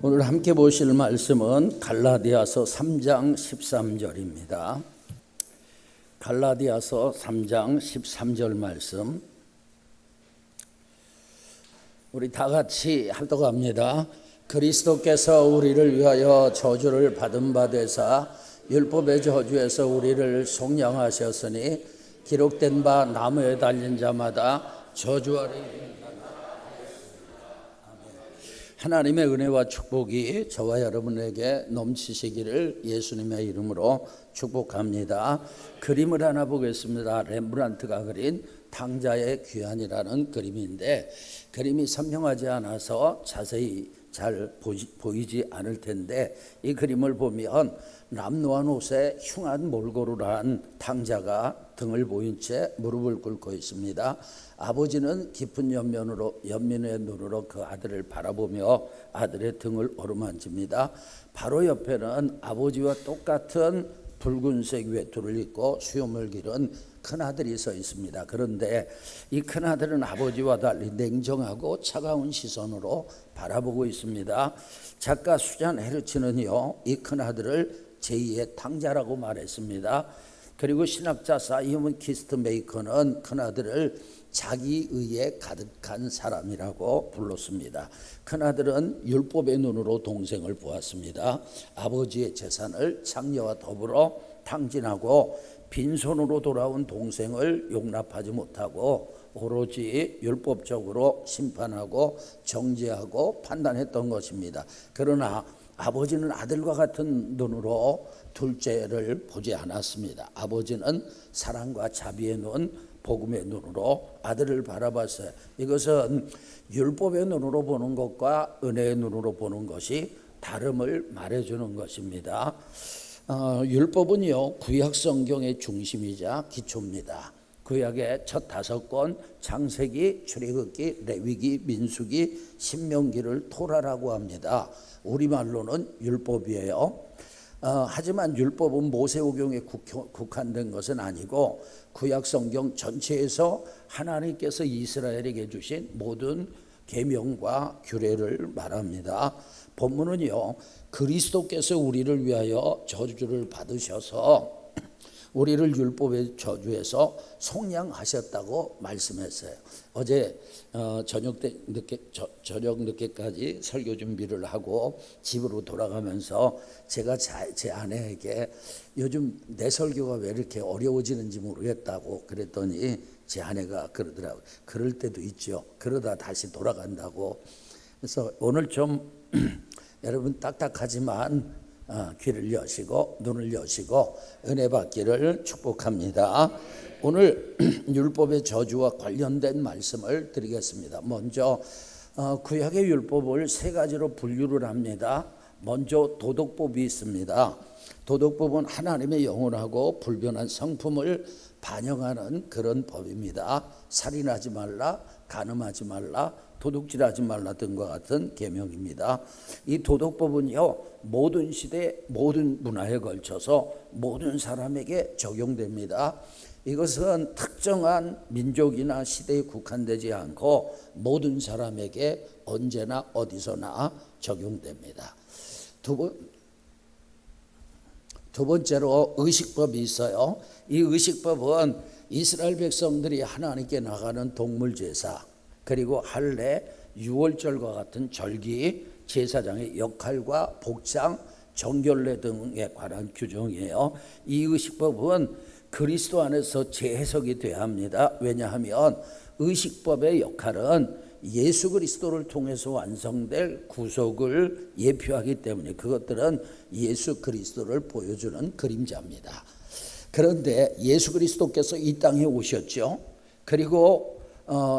오늘 함께 보실 말씀은 갈라디아서 3장 13절입니다. 갈라디아서 3장 13절 말씀 우리 다 같이 합독합니다. 그리스도께서 우리를 위하여 저주를 받은 바 되사 율법의 저주에서 우리를 속량하셨으니 기록된 바 나무에 달린 자마다 저주 아래 하나님의 은혜와 축복이 저와 여러분에게 넘치시기를 예수님의 이름으로 축복합니다. 그림을 하나 보겠습니다. 렘브란트가 그린 탕자의 귀환이라는 그림인데 그림이 선명하지 않아서 자세히 잘 보이지 않을 텐데 이 그림을 보면 남노한 옷에 흉한 몰골을 한 탕자가 등을 보인 채 무릎을 꿇고 있습니다. 아버지는 깊은 연민의 눈으로 그 아들을 바라보며 아들의 등을 어루만집니다. 바로 옆에는 아버지와 똑같은 붉은색 외투를 입고 수염을 기른 큰아들이 서 있습니다. 그런데 이 큰아들은 아버지와 달리 냉정하고 차가운 시선으로 바라보고 있습니다. 작가 수잔 헤르츠는요, 이 큰아들을 제2의 탕자라고 말했습니다. 그리고 신학자 사이먼 키스트 메이커는 큰아들을 자기의에 가득한 사람이라고 불렀습니다. 큰아들은 율법의 눈으로 동생을 보았습니다. 아버지의 재산을 장녀와 더불어 탕진하고 빈손으로 돌아온 동생을 용납하지 못하고 오로지 율법적으로 심판하고 정죄하고 판단했던 것입니다. 그러나 아버지는 아들과 같은 눈으로 둘째를 보지 않았습니다. 아버지는 사랑과 자비의 눈, 복음의 눈으로 아들을 바라봤어요. 이것은 율법의 눈으로 보는 것과 은혜의 눈으로 보는 것이 다름을 말해주는 것입니다. 율법은요, 구약 성경의 중심이자 기초입니다. 구약의 첫 5권 창세기, 출애굽기, 레위기, 민수기, 신명기를 토라라고 합니다. 우리말로는 율법이에요. 하지만 율법은 모세오경에 국한된 것은 아니고 구약 성경 전체에서 하나님께서 이스라엘에게 주신 모든 계명과 규례를 말합니다. 본문은요, 그리스도께서 우리를 위하여 저주를 받으셔서 우리를 율법의 저주에서 속량하셨다고 말씀했어요. 어제 저녁 늦게까지 설교 준비를 하고 집으로 돌아가면서 제가 제 아내에게 요즘 내 설교가 왜 이렇게 어려워지는지 모르겠다고 그랬더니 제 아내가 그러더라고요. 그럴 때도 있죠. 그러다 다시 돌아간다고. 그래서 오늘 좀 여러분 딱딱하지만 귀를 여시고 눈을 여시고 은혜 받기를 축복합니다. 오늘 율법의 저주와 관련된 말씀을 드리겠습니다. 먼저 구약의 율법을 3가지로 분류를 합니다. 먼저 도덕법이 있습니다. 도덕법은 하나님의 영원하고 불변한 성품을 반영하는 그런 법입니다. 살인하지 말라, 간음하지 말라, 도둑질하지 말라 등과 같은 계명입니다. 이 도덕법은요, 모든 시대 모든 문화에 걸쳐서 모든 사람에게 적용됩니다. 이것은 특정한 민족이나 시대에 국한되지 않고 모든 사람에게 언제나 어디서나 적용됩니다. 두 번째로 의식법이 있어요. 이 의식법은 이스라엘 백성들이 하나님께 나가는 동물 제사, 그리고 할례, 유월절과 같은 절기, 제사장의 역할과 복장, 정결례 등에 관한 규정이에요. 이 의식법은 그리스도 안에서 재해석이 돼야 합니다. 왜냐하면 의식법의 역할은 예수 그리스도를 통해서 완성될 구속을 예표하기 때문에 그것들은 예수 그리스도를 보여주는 그림자입니다. 그런데 예수 그리스도께서 이 땅에 오셨죠. 그리고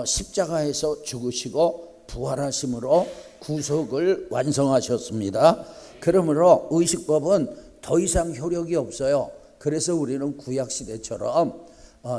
십자가에서 죽으시고 부활하심으로 구속을 완성하셨습니다. 그러므로 의식법은 더 이상 효력이 없어요. 그래서 우리는 구약시대처럼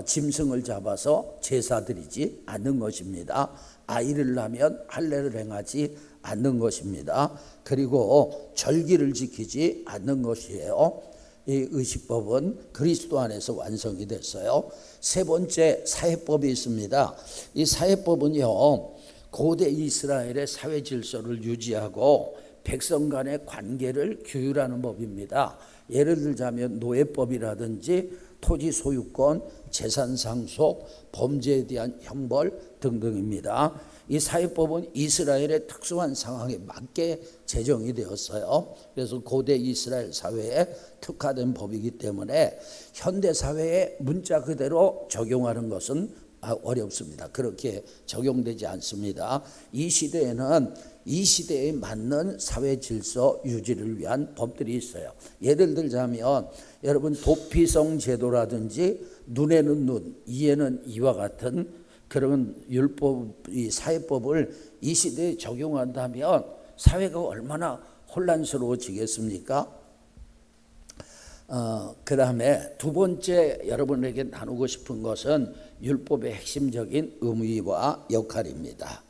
짐승을 잡아서 제사 드리지 않는 것입니다. 아이를 낳으면 할례를 행하지 않는 것입니다. 그리고 절기를 지키지 않는 것이에요. 이 의식법은 그리스도 안에서 완성이 됐어요. 3번째 사회법이 있습니다. 이 사회법은요, 고대 이스라엘의 사회 질서를 유지하고 백성 간의 관계를 규율하는 법입니다. 예를 들자면 노예법이라든지 토지 소유권, 재산 상속, 범죄에 대한 형벌 등등입니다. 이 사회법은 이스라엘의 특수한 상황에 맞게 제정이 되었어요. 그래서 고대 이스라엘 사회에 특화된 법이기 때문에 현대 사회에 문자 그대로 적용하는 것은 어렵습니다. 그렇게 적용되지 않습니다. 이 시대에는 이 시대에 맞는 사회 질서 유지를 위한 법들이 있어요. 예를 들자면 여러분 도피성 제도라든지 눈에는 눈, 이에는 이와 같은 그런 율법, 이 사회법을 이 시대에 적용한다면 사회가 얼마나 혼란스러워지겠습니까? 그 다음에 두 번째 여러분에게 나누고 싶은 것은 율법의 핵심적인 의미와 역할입니다.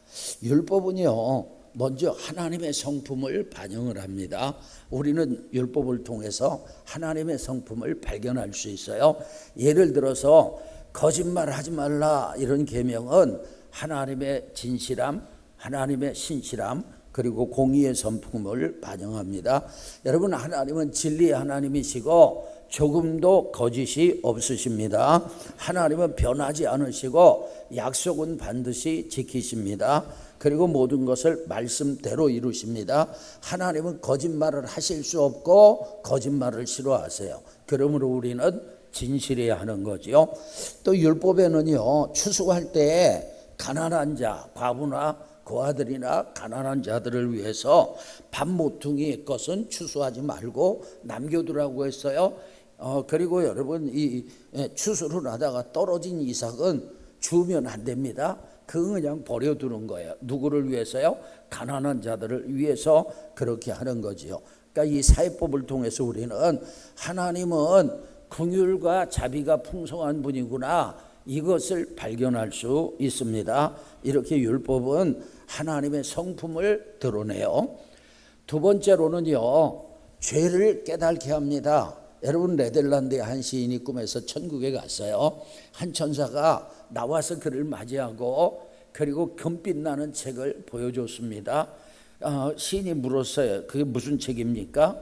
율법은요, 먼저 하나님의 성품을 반영을 합니다. 우리는 율법을 통해서 하나님의 성품을 발견할 수 있어요. 예를 들어서 거짓말하지 말라 이런 계명은 하나님의 진실함, 하나님의 신실함, 그리고 공의의 성품을 반영합니다. 여러분, 하나님은 진리의 하나님이시고 조금도 거짓이 없으십니다. 하나님은 변하지 않으시고 약속은 반드시 지키십니다. 그리고 모든 것을 말씀대로 이루십니다. 하나님은 거짓말을 하실 수 없고 거짓말을 싫어하세요. 그러므로 우리는 진실해야 하는 거죠. 또 율법에는요, 추수할 때 가난한 자, 과부나 고아들이나 가난한 자들을 위해서 밥 모퉁이의 것은 추수하지 말고 남겨두라고 했어요. 그리고 여러분, 이 추수를 하다가 떨어진 이삭은 주면 안 됩니다. 그건 그냥 버려두는 거예요. 누구를 위해서요? 가난한 자들을 위해서 그렇게 하는 거지요. 그러니까 이 사회법을 통해서 우리는 하나님은 긍휼과 자비가 풍성한 분이구나, 이것을 발견할 수 있습니다. 이렇게 율법은 하나님의 성품을 드러내요. 두 번째로는요, 죄를 깨닫게 합니다. 여러분, 네덜란드의 한 시인이 꿈에서 천국에 갔어요. 한 천사가 나와서 그를 맞이하고 그리고 금빛 나는 책을 보여줬습니다. 시인이 물었어요. 그게 무슨 책입니까?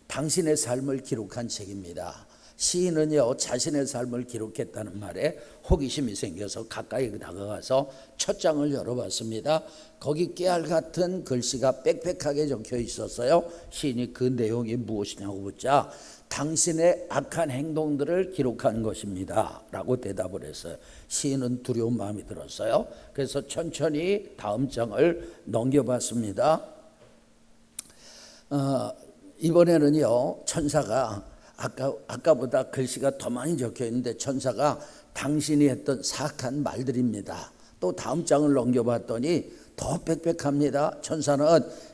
당신의 삶을 기록한 책입니다. 시인은요, 자신의 삶을 기록했다는 말에 호기심이 생겨서 가까이 다가가서 첫 장을 열어봤습니다. 거기 깨알 같은 글씨가 빽빽하게 적혀 있었어요. 시인이 그 내용이 무엇이냐고 묻자 당신의 악한 행동들을 기록한 것입니다 라고 대답을 했어요. 시인은 두려운 마음이 들었어요. 그래서 천천히 다음 장을 넘겨봤습니다. 이번에는요, 천사가 아까보다 글씨가 더 많이 적혀 있는데 천사가 당신이 했던 사악한 말들입니다. 또 다음 장을 넘겨봤더니 더 빽빽합니다. 천사는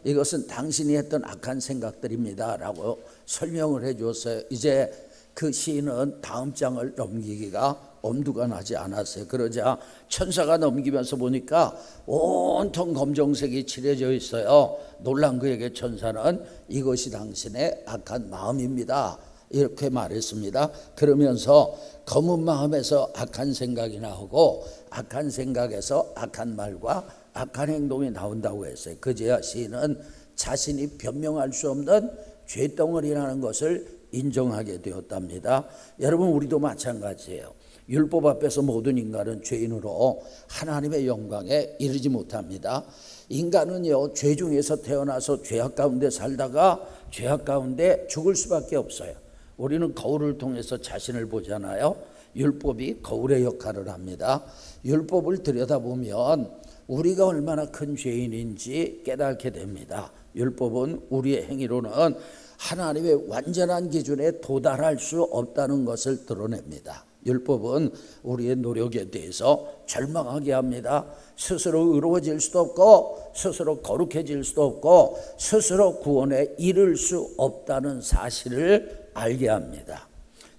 이것은 당신이 했던 악한 생각들입니다 라고 설명을 해 주었어요. 이제 그 시인은 다음 장을 넘기기가 엄두가 나지 않았어요. 그러자 천사가 넘기면서 보니까 온통 검정색이 칠해져 있어요. 놀란 그에게 천사는 이것이 당신의 악한 마음입니다 이렇게 말했습니다. 그러면서 검은 마음에서 악한 생각이 나오고 악한 생각에서 악한 말과 악한 행동이 나온다고 했어요. 그제야 시인은 자신이 변명할 수 없는 죄덩어리라는 것을 인정하게 되었답니다. 여러분, 우리도 마찬가지예요. 율법 앞에서 모든 인간은 죄인으로 하나님의 영광에 이르지 못합니다. 인간은요, 죄 중에서 태어나서 죄악 가운데 살다가 죄악 가운데 죽을 수밖에 없어요. 우리는 거울을 통해서 자신을 보잖아요. 율법이 거울의 역할을 합니다. 율법을 들여다보면 우리가 얼마나 큰 죄인인지 깨닫게 됩니다. 율법은 우리의 행위로는 하나님의 완전한 기준에 도달할 수 없다는 것을 드러냅니다. 율법은 우리의 노력에 대해서 절망하게 합니다. 스스로 의로워질 수도 없고 스스로 거룩해질 수도 없고 스스로 구원에 이를 수 없다는 사실을 알게 합니다.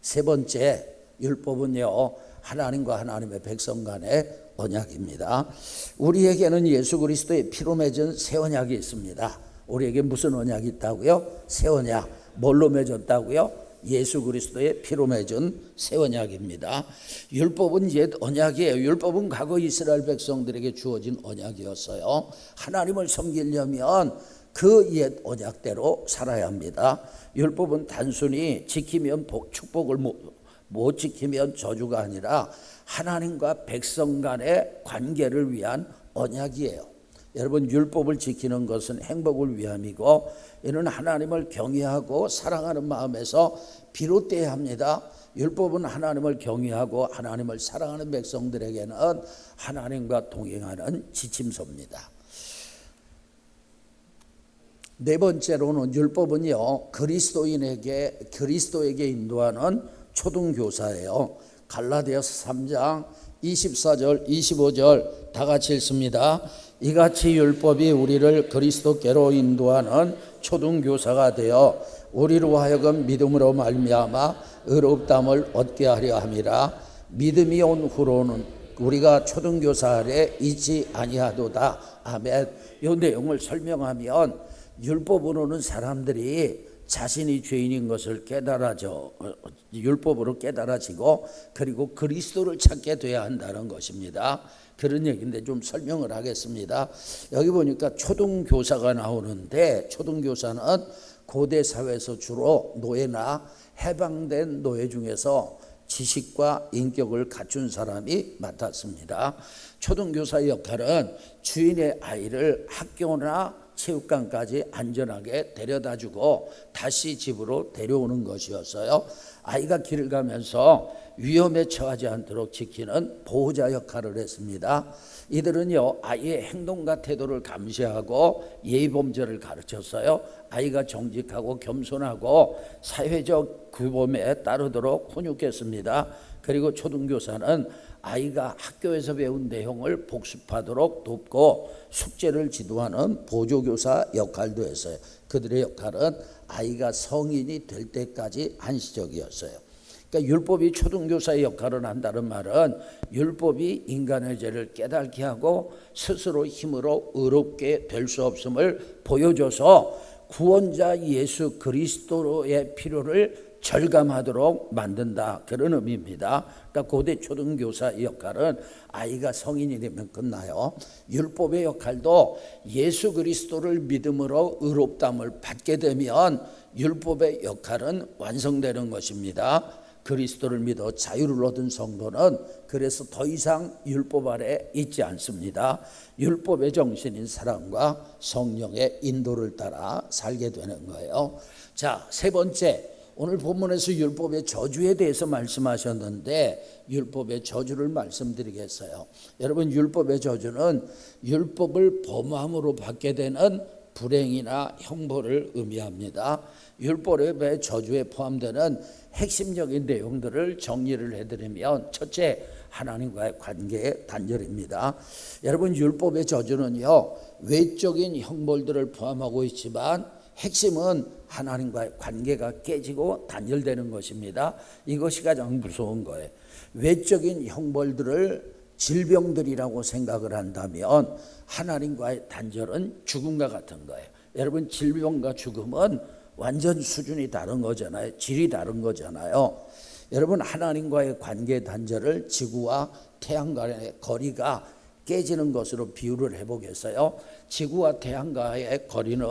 세 번째, 율법은요, 하나님과 하나님의 백성 간의 언약입니다. 우리에게는 예수 그리스도의 피로 맺은 새 언약이 있습니다. 우리에게 무슨 언약이 있다고요? 새 언약. 뭘로 맺었다고요? 예수 그리스도의 피로 맺은 새 언약입니다. 율법은 옛 언약이에요. 율법은 과거 이스라엘 백성들에게 주어진 언약이었어요. 하나님을 섬기려면 그 옛 언약대로 살아야 합니다. 율법은 단순히 지키면 축복을 못 지키면 저주가 아니라 하나님과 백성 간의 관계를 위한 언약이에요. 여러분, 율법을 지키는 것은 행복을 위함이고 이는 하나님을 경외하고 사랑하는 마음에서 비롯돼야 합니다. 율법은 하나님을 경외하고 하나님을 사랑하는 백성들에게는 하나님과 동행하는 지침서입니다. 네 번째로는 율법은요, 그리스도에게 인도하는 초등교사예요. 갈라디아서 3장 24절 25절 다 같이 읽습니다. 이같이 율법이 우리를 그리스도께로 인도하는 초등교사가 되어 우리로 하여금 믿음으로 말미암아 의롭다함을 얻게 하려 함이라. 믿음이 온 후로는 우리가 초등교사 아래 있지 아니하도다. 아멘. 이 내용을 설명하면 율법으로는 사람들이 자신이 죄인인 것을 율법으로 깨달아지고 그리고 그리스도를 찾게 돼야 한다는 것입니다. 그런 얘기인데 좀 설명을 하겠습니다. 여기 보니까 초등교사가 나오는데 초등교사는 고대 사회에서 주로 노예나 해방된 노예 중에서 지식과 인격을 갖춘 사람이 맡았습니다. 초등교사의 역할은 주인의 아이를 학교나 체육관까지 안전하게 데려다주고 다시 집으로 데려오는 것이었어요. 아이가 길을 가면서 위험에 처하지 않도록 지키는 보호자 역할을 했습니다. 이들은요, 아이의 행동과 태도를 감시하고 예의범죄를 가르쳤어요. 아이가 정직하고 겸손하고 사회적 규범에 따르도록 훈육했습니다. 그리고 초등교사는 아이가 학교에서 배운 내용을 복습하도록 돕고 숙제를 지도하는 보조교사 역할도 했어요. 그들의 역할은 아이가 성인이 될 때까지 한시적이었어요. 그러니까 율법이 초등교사의 역할을 한다는 말은 율법이 인간의 죄를 깨닫게 하고 스스로 힘으로 의롭게 될 수 없음을 보여줘서 구원자 예수 그리스도의 필요를 절감하도록 만든다, 그런 의미입니다. 그러니까 고대 초등교사의 역할은 아이가 성인이 되면 끝나요. 율법의 역할도 예수 그리스도를 믿음으로 의롭다함을 받게 되면 율법의 역할은 완성되는 것입니다. 그리스도를 믿어 자유를 얻은 성도는 그래서 더 이상 율법 아래 있지 않습니다. 율법의 정신인 사랑과 성령의 인도를 따라 살게 되는 거예요. 자, 세 번째, 오늘 본문에서 율법의 저주에 대해서 말씀하셨는데 율법의 저주를 말씀드리겠어요. 여러분, 율법의 저주는 율법을 범함으로 받게 되는 불행이나 형벌을 의미합니다. 율법의 저주에 포함되는 핵심적인 내용들을 정리를 해드리면, 첫째, 하나님과의 관계의 단절입니다. 여러분, 율법의 저주는요, 외적인 형벌들을 포함하고 있지만 핵심은 하나님과의 관계가 깨지고 단절되는 것입니다. 이것이 가장 무서운 거예요. 외적인 형벌들을 질병들이라고 생각을 한다면 하나님과의 단절은 죽음과 같은 거예요. 여러분, 질병과 죽음은 완전 수준이 다른 거잖아요. 질이 다른 거잖아요. 여러분, 하나님과의 관계 단절을 지구와 태양 간의 거리가 깨지는 것으로 비유를 해보겠어요. 지구와 태양과의 거리는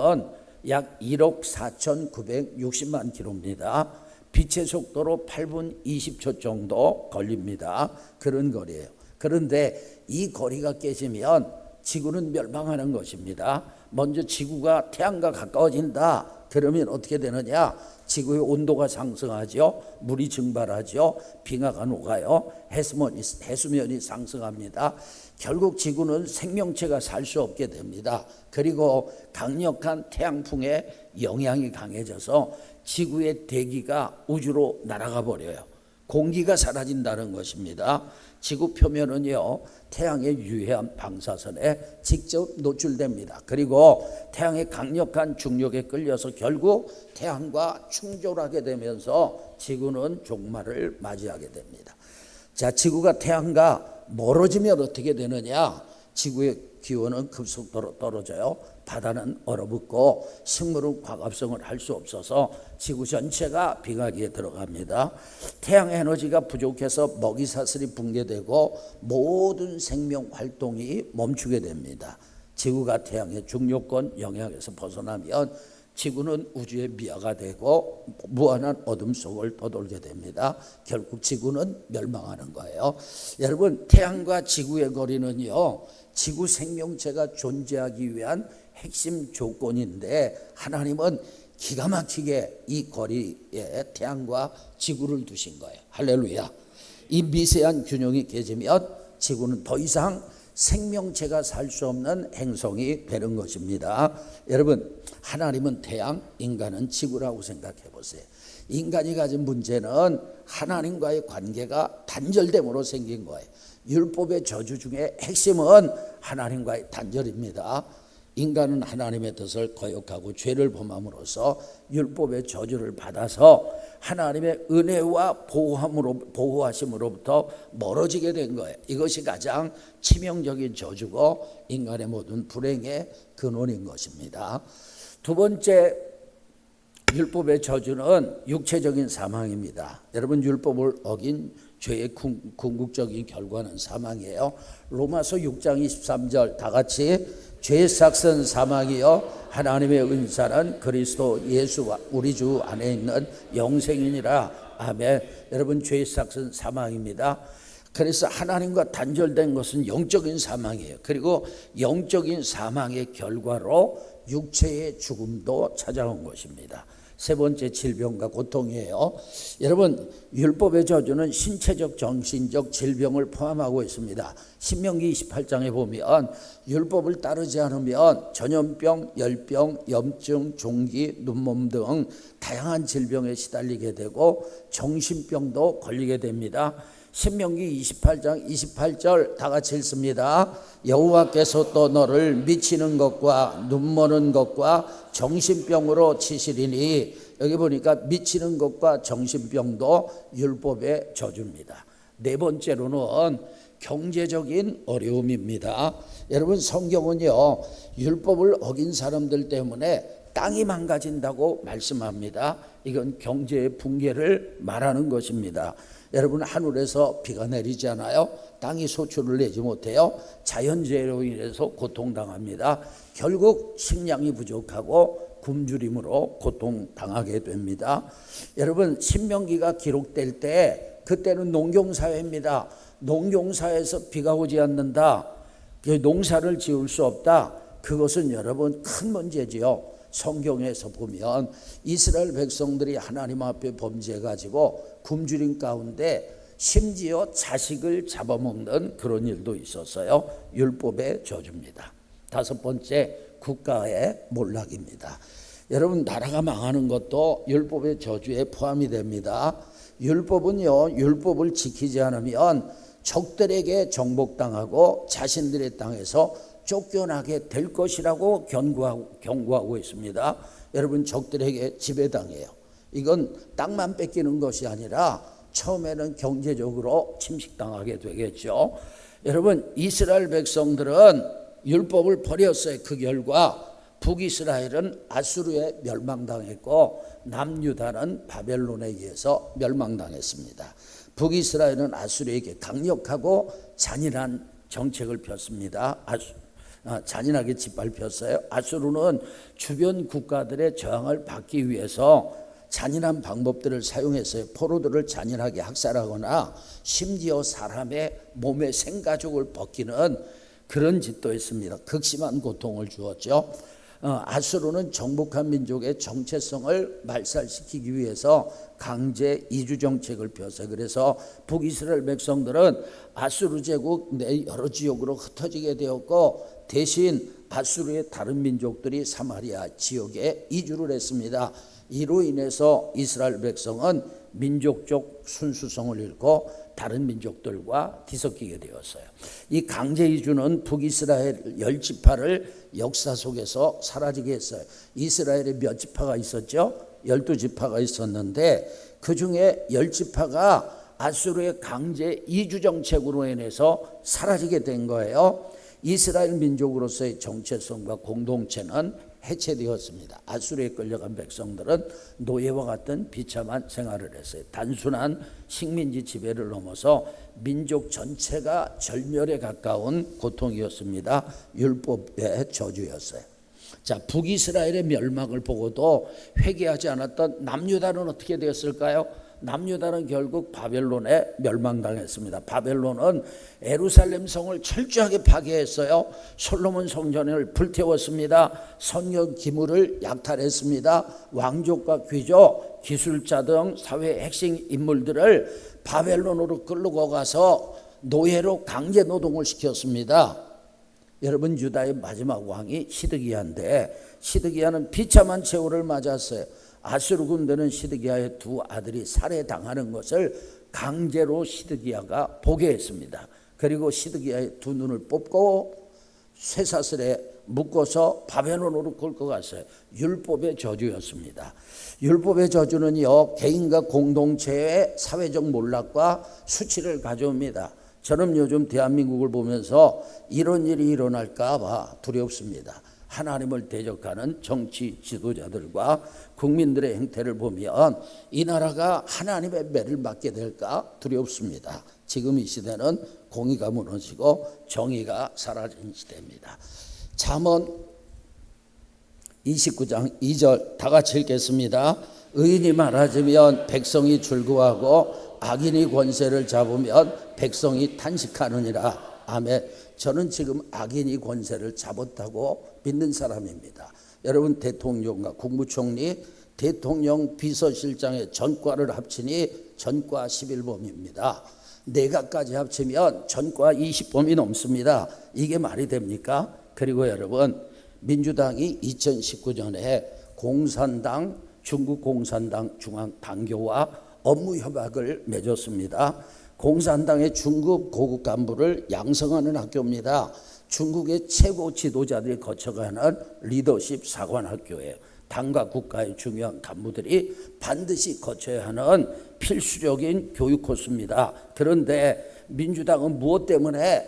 약 1억 4,960만 킬로입니다. 빛의 속도로 8분 20초 정도 걸립니다. 그런 거리예요. 그런데 이 거리가 깨지면 지구는 멸망하는 것입니다. 먼저 지구가 태양과 가까워진다. 그러면 어떻게 되느냐? 지구의 온도가 상승하죠. 물이 증발하죠. 빙하가 녹아요. 해수면이 상승합니다. 결국 지구는 생명체가 살 수 없게 됩니다. 그리고 강력한 태양풍의 영향이 강해져서 지구의 대기가 우주로 날아가 버려요. 공기가 사라진다는 것입니다. 지구 표면은요, 태양의 유해한 방사선에 직접 노출됩니다. 그리고 태양의 강력한 중력에 끌려서 결국 태양과 충돌하게 되면서 지구는 종말을 맞이하게 됩니다. 자, 지구가 태양과 멀어지면 어떻게 되느냐? 지구의 기온은 급속도로 떨어져요. 바다는 얼어붙고 식물은 광합성을 할 수 없어서 지구 전체가 빙하기에 들어갑니다. 태양 에너지가 부족해서 먹이사슬이 붕괴되고 모든 생명 활동이 멈추게 됩니다. 지구가 태양의 중력권 영향에서 벗어나면 지구는 우주의 미아가 되고 무한한 어둠 속을 떠돌게 됩니다. 결국 지구는 멸망하는 거예요. 여러분, 태양과 지구의 거리는요, 지구 생명체가 존재하기 위한 핵심 조건인데, 하나님은 기가 막히게 이 거리에 태양과 지구를 두신 거예요. 할렐루야. 이 미세한 균형이 깨지면 지구는 더 이상 생명체가 살 수 없는 행성이 되는 것입니다. 여러분, 하나님은 태양, 인간은 지구라고 생각해 보세요. 인간이 가진 문제는 하나님과의 관계가 단절됨으로 생긴 거예요. 율법의 저주 중에 핵심은 하나님과의 단절입니다. 인간은 하나님의 뜻을 거역하고 죄를 범함으로써 율법의 저주를 받아서 하나님의 은혜와 보호하심으로부터 멀어지게 된 거예요. 이것이 가장 치명적인 저주고 인간의 모든 불행의 근원인 것입니다. 두 번째 율법의 저주는 육체적인 사망입니다. 여러분, 율법을 어긴 죄의 궁극적인 결과는 사망이에요. 로마서 6장 23절 다 같이, 죄의 삭은 사망이요 하나님의 은사는 그리스도 예수와 우리 주 안에 있는 영생이니라. 아멘. 여러분, 죄의 삭은 사망입니다. 그래서 하나님과 단절된 것은 영적인 사망이에요. 그리고 영적인 사망의 결과로 육체의 죽음도 찾아온 것입니다. 세 번째, 질병과 고통이에요. 여러분, 율법의 저주는 신체적, 정신적 질병을 포함하고 있습니다. 신명기 28장에 보면 율법을 따르지 않으면 전염병, 열병, 염증, 종기, 눈몸 등 다양한 질병에 시달리게 되고 정신병도 걸리게 됩니다. 신명기 28장 28절 다 같이 읽습니다. 여호와께서 또 너를 미치는 것과 눈머는 것과 정신병으로 치시리니, 여기 보니까 미치는 것과 정신병도 율법의 저주입니다. 네 번째로는 경제적인 어려움입니다. 여러분, 성경은요, 율법을 어긴 사람들 때문에 땅이 망가진다고 말씀합니다. 이건 경제의 붕괴를 말하는 것입니다. 여러분, 하늘에서 비가 내리지 않아요? 땅이 소출을 내지 못해요? 자연재해로 인해서 고통당합니다. 결국 식량이 부족하고 굶주림으로 고통당하게 됩니다. 여러분, 신명기가 기록될 때 그때는 농경사회입니다. 농경사회에서 비가 오지 않는다, 농사를 지을 수 없다, 그것은 여러분 큰 문제지요. 성경에서 보면 이스라엘 백성들이 하나님 앞에 범죄해가지고 굶주림 가운데 심지어 자식을 잡아먹는 그런 일도 있었어요. 율법의 저주입니다. 다섯 번째, 국가의 몰락입니다. 여러분, 나라가 망하는 것도 율법의 저주에 포함이 됩니다. 율법은요, 율법을 지키지 않으면 적들에게 정복당하고 자신들의 땅에서 쫓겨나게 될 것이라고 경고하고 있습니다. 여러분, 적들에게 지배당해요. 이건 땅만 뺏기는 것이 아니라 처음에는 경제적으로 침식당하게 되겠죠. 여러분, 이스라엘 백성들은 율법을 버렸어요. 그 결과 북이스라엘은 아수르에 멸망당했고 남유다는 바벨론에 의해서 멸망당했습니다. 북이스라엘은 아수르에게 강력하고 잔인한 정책을 폈습니다. 잔인하게 짓밟혔어요. 아수르는 주변 국가들의 저항을 받기 위해서 잔인한 방법들을 사용했어요. 포로들을 잔인하게 학살하거나 심지어 사람의 몸의 생가죽을 벗기는 그런 짓도 했습니다. 극심한 고통을 주었죠. 아수르는 정복한 민족의 정체성을 말살시키기 위해서 강제 이주 정책을 펴서, 그래서 북이스라엘 백성들은 아수르 제국 내 여러 지역으로 흩어지게 되었고 대신 아수르의 다른 민족들이 사마리아 지역에 이주를 했습니다. 이로 인해서 이스라엘 백성은 민족적 순수성을 잃고 다른 민족들과 뒤섞이게 되었어요. 이 강제 이주는 북이스라엘 10지파를 역사 속에서 사라지게 했어요. 이스라엘에 몇 지파가 있었죠? 12지파가 있었는데 그 중에 10지파가 아수르의 강제 이주 정책으로 인해서 사라지게 된 거예요. 이스라엘 민족으로서의 정체성과 공동체는 해체되었습니다. 아수르에 끌려간 백성들은 노예와 같은 비참한 생활을 했어요. 단순한 식민지 지배를 넘어서 민족 전체가 절멸에 가까운 고통이었습니다. 율법의 저주였어요. 자, 북이스라엘의 멸망을 보고도 회개하지 않았던 남유다는 어떻게 되었을까요? 남유다는 결국 바벨론에 멸망당했습니다. 바벨론은 예루살렘 성을 철저하게 파괴했어요. 솔로몬 성전을 불태웠습니다. 성경 기물을 약탈했습니다. 왕족과 귀족, 기술자 등 사회 핵심 인물들을 바벨론으로 끌고 가서 노예로 강제 노동을 시켰습니다. 여러분, 유다의 마지막 왕이 시드기야인데 시드기야는 비참한 최후를 맞았어요. 아수르 군대는 시드기야의 두 아들이 살해당하는 것을 강제로 시드기야가 보게 했습니다. 그리고 시드기야의 두 눈을 뽑고 쇠사슬에 묶어서 바벨론으로 끌고 갔어요. 율법의 저주였습니다. 율법의 저주는요, 개인과 공동체의 사회적 몰락과 수치를 가져옵니다. 저는 요즘 대한민국을 보면서 이런 일이 일어날까 봐 두렵습니다. 하나님을 대적하는 정치 지도자들과 국민들의 행태를 보면 이 나라가 하나님의 매를 맞게 될까 두렵습니다. 지금 이 시대는 공의가 무너지고 정의가 사라진 시대입니다. 잠언 29장 2절 다 같이 읽겠습니다. 의인이 많아지면 백성이 즐거워하고 악인이 권세를 잡으면 백성이 탄식하느니라. 아멘. 저는 지금 악인이 권세를 잡았다고 믿는 사람입니다. 여러분, 대통령과 국무총리, 대통령 비서실장의 전과를 합치니 전과 11범입니다. 내각까지 합치면 전과 20범이 넘습니다. 이게 말이 됩니까? 그리고 여러분, 민주당이 2019년에 공산당, 중국 공산당 중앙 당교와 업무 협약을 맺었습니다. 공산당의 중급 고급 간부를 양성하는 학교입니다. 중국의 최고 지도자들이 거쳐가는 리더십 사관학교예요. 당과 국가의 중요한 간부들이 반드시 거쳐야 하는 필수적인 교육 코스입니다. 그런데 민주당은 무엇 때문에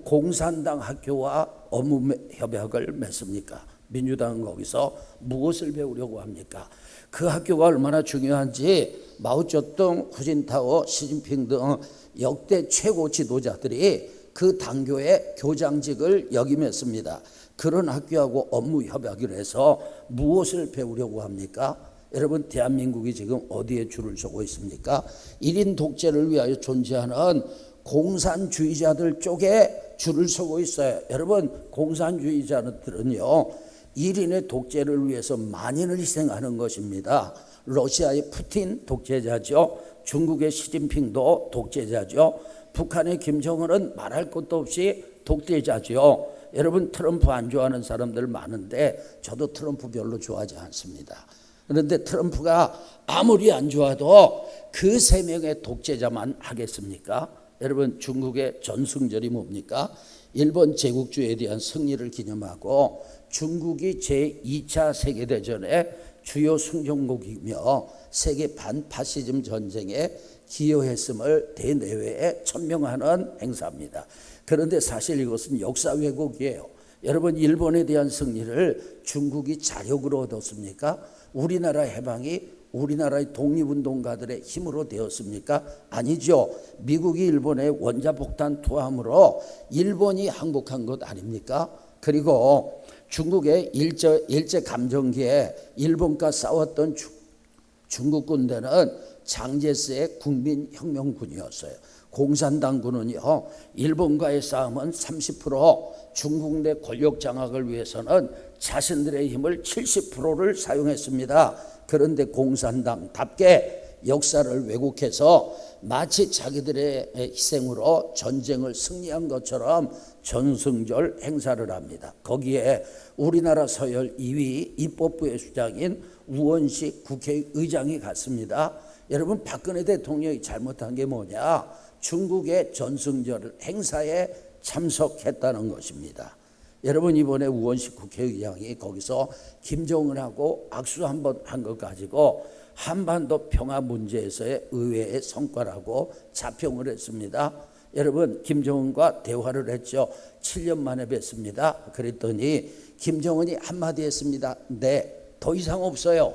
공산당 학교와 업무 협약을 맺습니까? 민주당은 거기서 무엇을 배우려고 합니까? 그 학교가 얼마나 중요한지 마오쩌둥, 후진타오, 시진핑 등 역대 최고 지도자들이 그 당교의 교장직을 역임했습니다. 그런 학교하고 업무 협약을 해서 무엇을 배우려고 합니까? 여러분, 대한민국이 지금 어디에 줄을 서고 있습니까? 1인 독재를 위하여 존재하는 공산주의자들 쪽에 줄을 서고 있어요. 여러분, 공산주의자들은요, 1인의 독재를 위해서 만인을 희생하는 것입니다. 러시아의 푸틴 독재자죠. 중국의 시진핑도 독재자죠. 북한의 김정은은 말할 것도 없이 독재자죠. 여러분, 트럼프 안 좋아하는 사람들 많은데 저도 트럼프 별로 좋아하지 않습니다. 그런데 트럼프가 아무리 안 좋아도 그 세 명의 독재자만 하겠습니까? 여러분, 중국의 전승절이 뭡니까? 일본 제국주의에 대한 승리를 기념하고 중국이 제2차 세계대전의 주요 승전국이며 세계 반파시즘 전쟁에 기여했음을 대내외에 천명하는 행사입니다. 그런데 사실 이것은 역사 왜곡이에요. 여러분, 일본에 대한 승리를 중국이 자력으로 얻었습니까? 우리나라 해방이 우리나라의 독립운동가들의 힘으로 되었습니까? 아니죠. 미국이 일본의 원자폭탄 투하함으로 일본이 항복한 것 아닙니까? 그리고 중국의 일제감정기에 일본과 싸웠던 중국 군대는 장제스의 국민혁명군이었어요. 공산당군은요, 일본과의 싸움은 30%, 중국 내 권력 장악을 위해서는 자신들의 힘을 70%를 사용했습니다. 그런데 공산당답게 역사를 왜곡해서 마치 자기들의 희생으로 전쟁을 승리한 것처럼 전승절 행사를 합니다. 거기에 우리나라 서열 2위 입법부의 수장인 우원식 국회의장이 갔습니다. 여러분, 박근혜 대통령이 잘못한 게 뭐냐? 중국의 전승절 행사에 참석했다는 것입니다. 여러분, 이번에 우원식 국회의장이 거기서 김정은하고 악수 한번 한 것 가지고 한반도 평화 문제에서의 의회의 성과라고 자평을 했습니다. 여러분, 김정은과 대화를 했죠. 7년 만에 뵀습니다. 그랬더니 김정은이 한마디 했습니다. 네, 더 이상 없어요.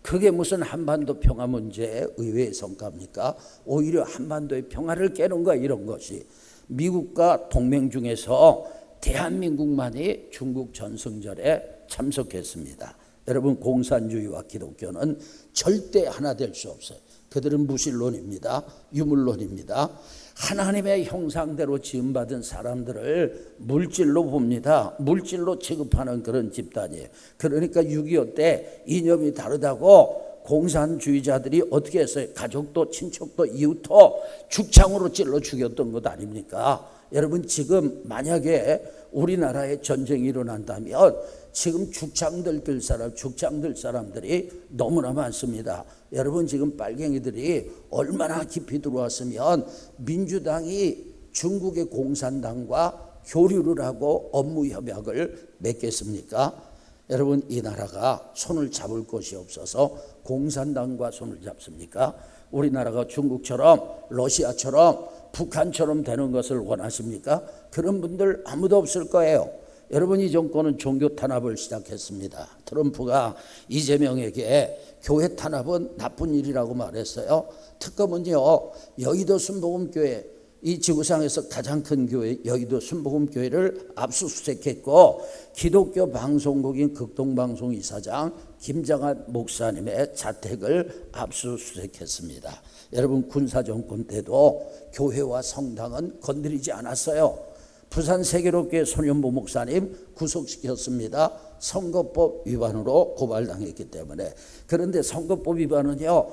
그게 무슨 한반도 평화 문제의 의외의 성과입니까? 오히려 한반도의 평화를 깨는 거야, 이런 것이. 미국과 동맹 중에서 대한민국만이 중국 전승절에 참석했습니다. 여러분, 공산주의와 기독교는 절대 하나 될 수 없어요. 그들은 무신론입니다. 유물론입니다. 하나님의 형상대로 지음받은 사람들을 물질로 봅니다. 물질로 취급하는 그런 집단이에요. 그러니까 6.25 때 이념이 다르다고 공산주의자들이 어떻게 했어요? 가족도 친척도 이웃도 죽창으로 찔러 죽였던 것 아닙니까? 여러분, 지금 만약에 우리나라에 전쟁이 일어난다면 지금 죽창들 들 사람들이 너무나 많습니다. 여러분, 지금 빨갱이들이 얼마나 깊이 들어왔으면 민주당이 중국의 공산당과 교류를 하고 업무 협약을 맺겠습니까? 여러분, 이 나라가 손을 잡을 곳이 없어서 공산당과 손을 잡습니까? 우리나라가 중국처럼 러시아처럼 북한처럼 되는 것을 원하십니까? 그런 분들 아무도 없을 거예요. 여러분, 이 정권은 종교 탄압을 시작했습니다. 트럼프가 이재명에게 교회 탄압은 나쁜 일이라고 말했어요. 특검은요, 여의도 순복음교회, 이 지구상에서 가장 큰 교회 여의도 순복음교회를 압수수색했고, 기독교 방송국인 극동방송 이사장 김장한 목사님의 자택을 압수수색했습니다. 여러분, 군사정권 때도 교회와 성당은 건드리지 않았어요. 부산 세계롭게 손현보 목사님 구속시켰습니다. 선거법 위반으로 고발당했기 때문에. 그런데 선거법 위반은요,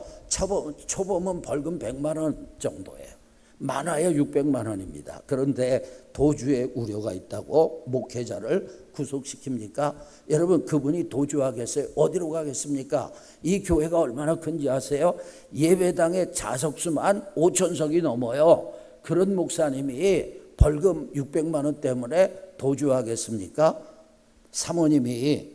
초범은 벌금 100만 원 정도예요. 많아야 600만 원입니다. 그런데 도주의 우려가 있다고 목회자를 구속시킵니까? 여러분, 그분이 도주하겠어요? 어디로 가겠습니까? 이 교회가 얼마나 큰지 아세요? 예배당의 좌석수만 5,000석이 넘어요. 그런 목사님이 벌금 600만 원 때문에 도주하겠습니까? 사모님이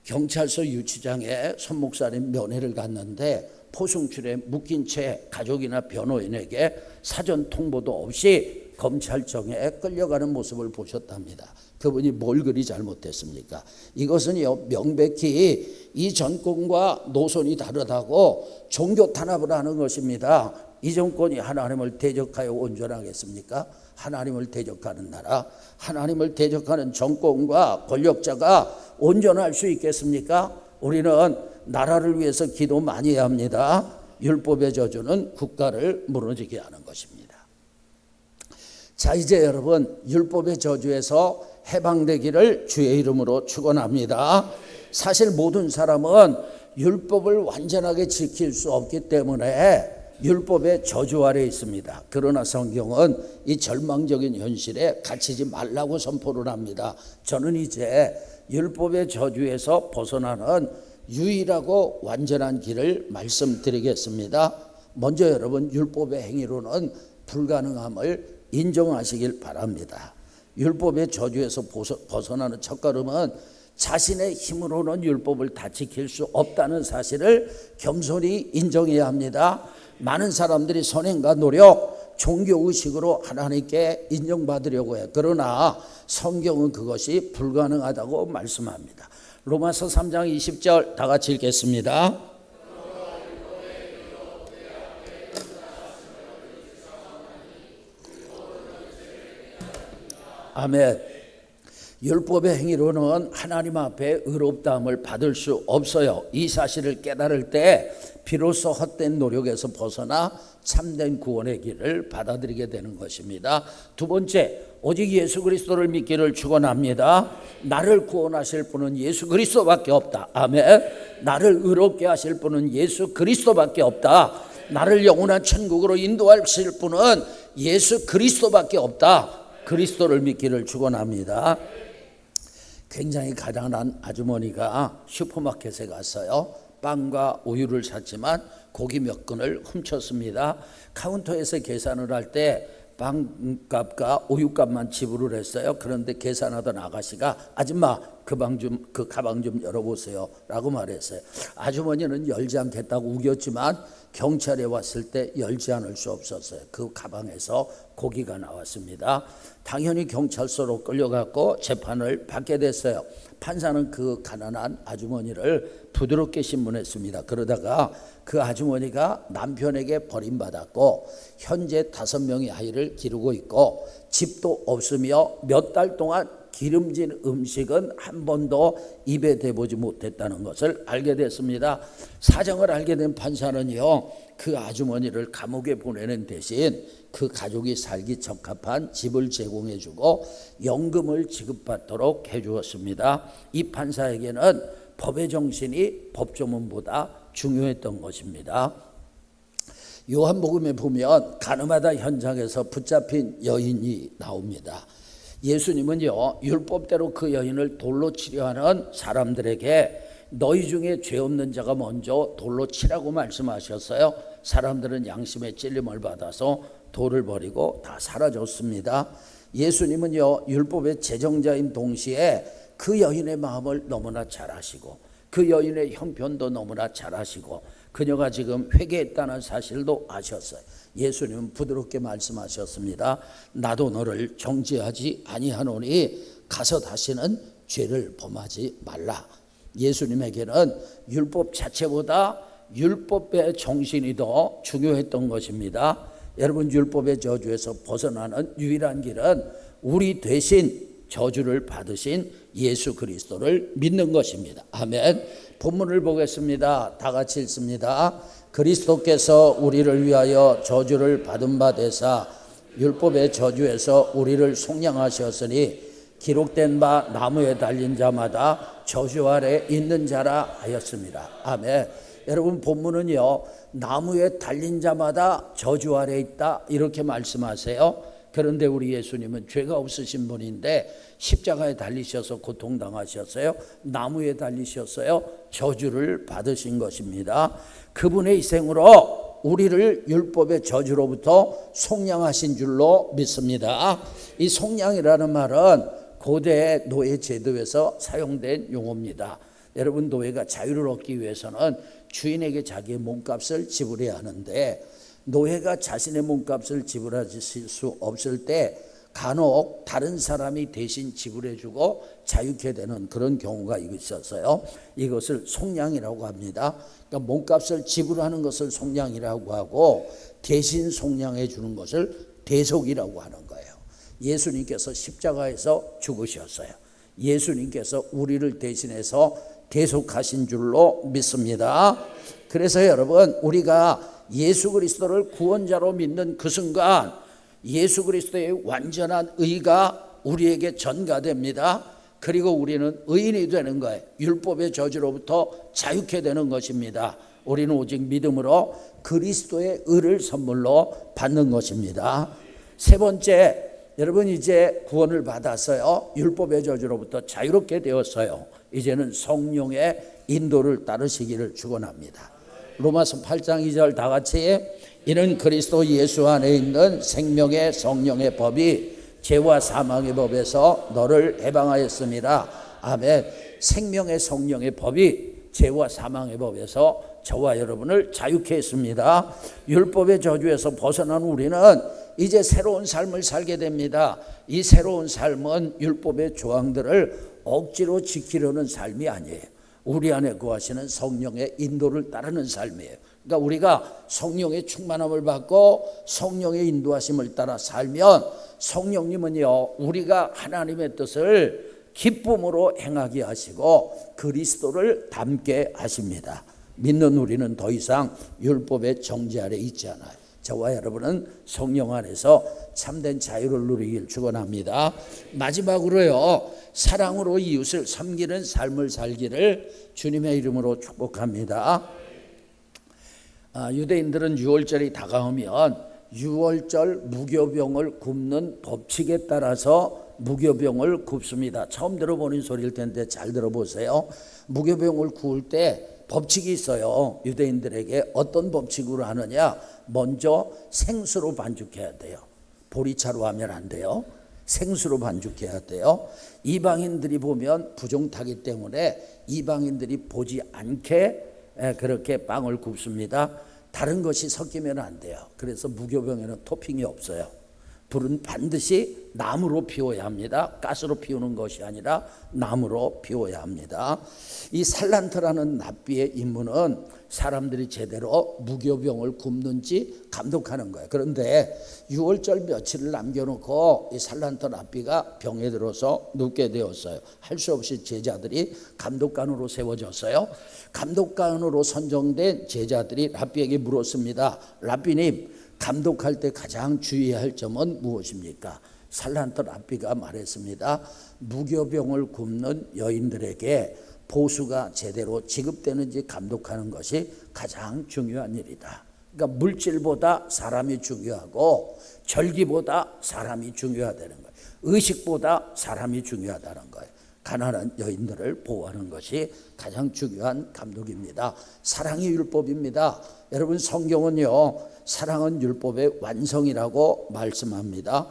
경찰서 유치장에 손 목사님 면회를 갔는데 포승줄에 묶인 채 가족이나 변호인에게 사전 통보도 없이 검찰청에 끌려가는 모습을 보셨답니다. 그분이 뭘 그리 잘못했습니까? 이것은요, 명백히 이 정권과 노선이 다르다고 종교 탄압을 하는 것입니다. 이 정권이 하나님을 대적하여 온전하겠습니까? 하나님을 대적하는 나라, 하나님을 대적하는 정권과 권력자가 온전할 수 있겠습니까? 우리는 나라를 위해서 기도 많이 해야 합니다. 율법의 저주는 국가를 무너지게 하는 것입니다. 자, 이제 여러분, 율법의 저주에서 해방되기를 주의 이름으로 축원합니다. 사실 모든 사람은 율법을 완전하게 지킬 수 없기 때문에 율법의 저주 아래 있습니다. 그러나 성경은 이 절망적인 현실에 갇히지 말라고 선포를 합니다. 저는 이제 율법의 저주에서 벗어나는 유일하고 완전한 길을 말씀드리겠습니다. 먼저 여러분, 율법의 행위로는 불가능함을 인정하시길 바랍니다. 율법의 저주에서 벗어나는 첫걸음은 자신의 힘으로는 율법을 다 지킬 수 없다는 사실을 겸손히 인정해야 합니다. 많은 사람들이 선행과 노력, 종교의식으로 하나님께 인정받으려고 해요. 그러나 성경은 그것이 불가능하다고 말씀합니다. 로마서 3장 20절 다 같이 읽겠습니다. 아멘. 율법의 행위로는 하나님 앞에 의롭다함을 받을 수 없어요. 이 사실을 깨달을 때 비로소 헛된 노력에서 벗어나 참된 구원의 길을 받아들이게 되는 것입니다. 두 번째, 오직 예수 그리스도를 믿기를 축원합니다. 나를 구원하실 분은 예수 그리스도밖에 없다. 아멘. 나를 의롭게 하실 분은 예수 그리스도밖에 없다. 나를 영원한 천국으로 인도하실 분은 예수 그리스도밖에 없다. 그리스도를 믿기를 축원합니다. 굉장히 가난한 아주머니가 슈퍼마켓에 갔어요. 빵과 우유를 샀지만 고기 몇 근을 훔쳤습니다. 카운터에서 계산을 할 때 빵값과 우유값만 지불을 했어요. 그런데 계산하던 아가씨가 아줌마 그 가방 좀 열어보세요 라고 말했어요. 아주머니는 열지 않겠다고 우겼지만 경찰에 왔을 때 열지 않을 수 없었어요. 그 가방에서 고기가 나왔습니다. 당연히 경찰서로 끌려갔고 재판을 받게 됐어요. 판사는 그 가난한 아주머니를 부드럽게 신문했습니다. 그러다가 그 아주머니가 남편에게 버림받았고 현재 5명의 아이를 기르고 있고 집도 없으며 몇 달 동안 기름진 음식은 한 번도 입에 대보지 못했다는 것을 알게 됐습니다. 사정을 알게 된 판사는요, 그 아주머니를 감옥에 보내는 대신 그 가족이 살기 적합한 집을 제공해주고 연금을 지급받도록 해주었습니다. 이 판사에게는 법의 정신이 법조문보다 중요했던 것입니다. 요한복음에 보면 가늠하다 현장에서 붙잡힌 여인이 나옵니다. 예수님은요, 율법대로 그 여인을 돌로 치려 하는 사람들에게 너희 중에 죄 없는 자가 먼저 돌로 치라고 말씀하셨어요. 사람들은 양심의 찔림을 받아서 돌을 버리고 다 사라졌습니다. 예수님은요, 율법의 제정자인 동시에 그 여인의 마음을 너무나 잘 아시고 그 여인의 형편도 너무나 잘 아시고 그녀가 지금 회개했다는 사실도 아셨어요. 예수님은 부드럽게 말씀하셨습니다. 나도 너를 정죄하지 아니하노니 가서 다시는 죄를 범하지 말라. 예수님에게는 율법 자체보다 율법의 정신이 더 중요했던 것입니다. 여러분, 율법의 저주에서 벗어나는 유일한 길은 우리 대신 저주를 받으신 예수 그리스도를 믿는 것입니다. 아멘. 본문을 보겠습니다. 다 같이 읽습니다. 그리스도께서 우리를 위하여 저주를 받은 바 되사 율법의 저주에서 우리를 속량하셨으니 기록된 바 나무에 달린 자마다 저주 아래 있는 자라 하였습니다. 아멘. 여러분, 본문은요, 나무에 달린 자마다 저주 아래 있다 이렇게 말씀하세요. 그런데 우리 예수님은 죄가 없으신 분인데 십자가에 달리셔서 고통당하셨어요. 나무에 달리셨어요. 저주를 받으신 것입니다. 그분의 희생으로 우리를 율법의 저주로부터 속량하신 줄로 믿습니다. 이 속량이라는 말은 고대 노예 제도에서 사용된 용어입니다. 여러분, 노예가 자유를 얻기 위해서는 주인에게 자기의 몸값을 지불해야 하는데 노예가 자신의 몸값을 지불하실 수 없을 때 간혹 다른 사람이 대신 지불해주고 자유케 되는 그런 경우가 있었어요. 이것을 속량이라고 합니다. 그러니까 몸값을 지불하는 것을 속량이라고 하고 대신 속량해 주는 것을 대속이라고 하는 거예요. 예수님께서 십자가에서 죽으셨어요. 예수님께서 우리를 대신해서 대속하신 줄로 믿습니다. 그래서 여러분, 우리가 예수 그리스도를 구원자로 믿는 그 순간 예수 그리스도의 완전한 의가 우리에게 전가됩니다. 그리고 우리는 의인이 되는 거예요. 율법의 저주로부터 자유케 되는 것입니다. 우리는 오직 믿음으로 그리스도의 의를 선물로 받는 것입니다. 세 번째, 여러분, 이제 구원을 받았어요. 율법의 저주로부터 자유롭게 되었어요. 이제는 성령의 인도를 따르시기를 축원합니다. 로마서 8장 2절 다 같이, 이는 그리스도 예수 안에 있는 생명의 성령의 법이 죄와 사망의 법에서 너를 해방하였습니다. 아멘. 생명의 성령의 법이 죄와 사망의 법에서 저와 여러분을 자유케 했습니다. 율법의 저주에서 벗어난 우리는 이제 새로운 삶을 살게 됩니다. 이 새로운 삶은 율법의 조항들을 억지로 지키려는 삶이 아니에요. 우리 안에 거하시는 성령의 인도를 따르는 삶이에요. 그러니까 우리가 성령의 충만함을 받고 성령의 인도하심을 따라 살면 성령님은요, 우리가 하나님의 뜻을 기쁨으로 행하게 하시고 그리스도를 닮게 하십니다. 믿는 우리는 더 이상 율법의 정죄 아래 있지 않아요. 저와 여러분은 성령 안에서 참된 자유를 누리길 축원합니다. 마지막으로요, 사랑으로 이웃을 섬기는 삶을 살기를 주님의 이름으로 축복합니다. 유대인들은 유월절이 다가오면 유월절 무교병을 굽는 법칙에 따라서 무교병을 굽습니다. 처음 들어보는 소리일 텐데 잘 들어보세요. 무교병을 구울 때 법칙이 있어요. 유대인들에게 어떤 법칙으로 하느냐, 먼저 생수로 반죽해야 돼요. 보리차로 하면 안 돼요. 생수로 반죽해야 돼요. 이방인들이 보면 부정타기 때문에 이방인들이 보지 않게 그렇게 빵을 굽습니다. 다른 것이 섞이면 안 돼요. 그래서 무교병에는 토핑이 없어요. 불은 반드시 나무로 피워야 합니다. 가스로 피우는 것이 아니라 나무로 피워야 합니다. 이 살란트라는 랍비의 임무는 사람들이 제대로 무교병을 굽는지 감독하는 거예요. 그런데 6월절 며칠을 남겨놓고 이 살란트 랍비가 병에 들어서 눕게 되었어요. 할 수 없이 제자들이 감독관으로 세워졌어요. 감독관으로 선정된 제자들이 랍비에게 물었습니다. 랍비님, 감독할 때 가장 주의해야 할 점은 무엇입니까? 살란트 랍비가 말했습니다. 무교병을 굽는 여인들에게 보수가 제대로 지급되는지 감독하는 것이 가장 중요한 일이다. 그러니까 물질보다 사람이 중요하고 절기보다 사람이 중요하다는 거예요. 의식보다 사람이 중요하다는 거예요. 가난한 여인들을 보호하는 것이 가장 중요한 감독입니다. 사랑이 율법입니다. 여러분, 성경은요, 사랑은 율법의 완성이라고 말씀합니다.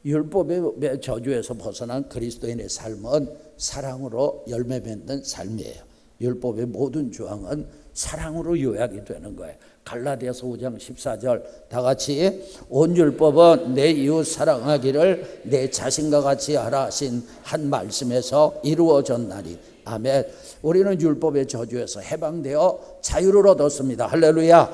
율법의 저주에서 벗어난 그리스도인의 삶은 사랑으로 열매 맺는 삶이에요. 율법의 모든 조항은 사랑으로 요약이 되는 거예요. 갈라디아서 5장 14절 다 같이 온 율법은 내 이웃 사랑하기를 내 자신과 같이 하라 하신 한 말씀에서 이루어졌나니. 아멘. 우리는 율법의 저주에서 해방되어 자유를 얻었습니다. 할렐루야.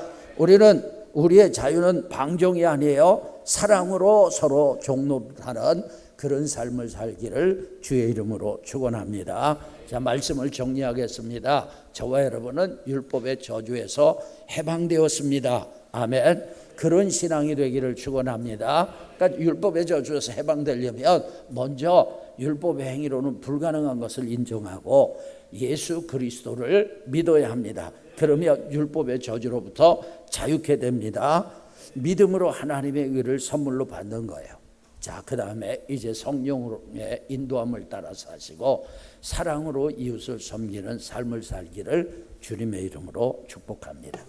우리의 자유는 방종이 아니에요. 사랑으로 서로 종노릇하는 그런 삶을 살기를 주의 이름으로 축원합니다. 자, 말씀을 정리하겠습니다. 저와 여러분은 율법의 저주에서 해방되었습니다. 아멘. 그런 신앙이 되기를 축원합니다. 그러니까 율법의 저주에서 해방되려면 먼저 율법의 행위로는 불가능한 것을 인정하고 예수 그리스도를 믿어야 합니다. 그러면 율법의 저주로부터 자유케 됩니다. 믿음으로 하나님의 의를 선물로 받는 거예요. 자, 그 다음에 이제 성령의 인도함을 따라서 하시고 사랑으로 이웃을 섬기는 삶을 살기를 주님의 이름으로 축복합니다.